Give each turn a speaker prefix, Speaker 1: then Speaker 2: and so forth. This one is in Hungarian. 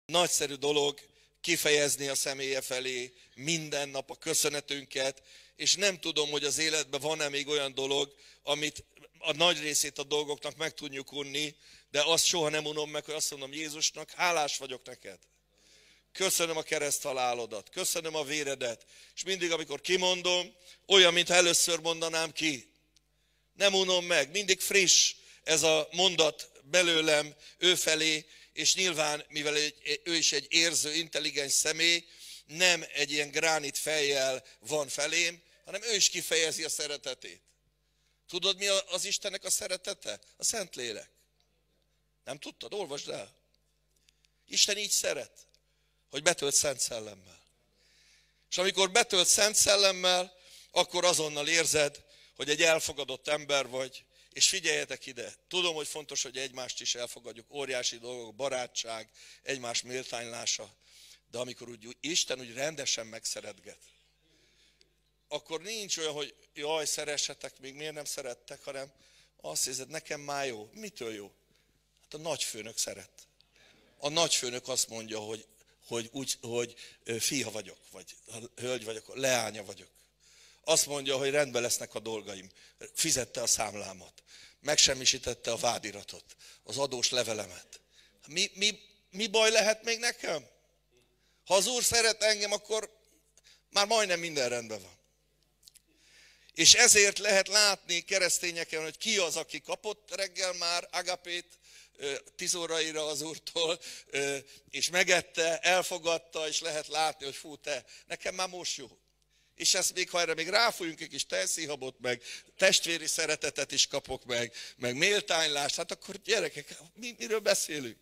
Speaker 1: Nagyszerű dolog kifejezni a személye felé minden nap a köszönetünket, és nem tudom, hogy az életben van-e még olyan dolog, amit a nagy részét a dolgoknak meg tudjuk unni, de azt soha nem unom meg, hogy azt mondom Jézusnak, hálás vagyok neked. Köszönöm a kereszthalálodat, köszönöm a véredet, és mindig, amikor kimondom, olyan, mintha először mondanám ki. Nem unom meg, mindig friss ez a mondat belőlem ő felé, és nyilván, mivel ő is egy érző, intelligens személy, nem egy ilyen gránit fejjel van felém, hanem ő is kifejezi a szeretetét. Tudod, mi az Istennek a szeretete? A Szentlélek. Nem tudtad? Olvasd el. Isten így szeret, hogy betölt Szent Szellemmel. És amikor betölt Szent Szellemmel, akkor azonnal érzed, hogy egy elfogadott ember vagy, és figyeljetek ide, tudom, hogy fontos, hogy egymást is elfogadjuk, óriási dolgok, barátság, egymás méltánylása, de amikor Isten úgy rendesen megszeretget, akkor nincs olyan, hogy jaj, szeressetek még, miért nem szerettek, hanem azt hiszed, nekem már jó. Mitől jó? Hát a nagyfőnök szeret. A nagyfőnök azt mondja, hogy fia vagyok, vagy hölgy vagyok, leánya vagyok. Azt mondja, hogy rendben lesznek a dolgaim. Fizette a számlámat. Megsemmisítette a vádiratot, az adós levelemet. Mi baj lehet még nekem? Ha az Úr szeret engem, akkor már majdnem minden rendben van. És ezért lehet látni keresztényeken, hogy ki az, aki kapott reggel már agapét, 10 óraira az Úrtól, és megette, elfogadta, és lehet látni, hogy fú, nekem már most jó. És ezt még, ha erre még ráfújunk egy kis tejszínhabot, meg testvéri szeretetet is kapok meg méltánylást, hát akkor gyerekek, miről beszélünk?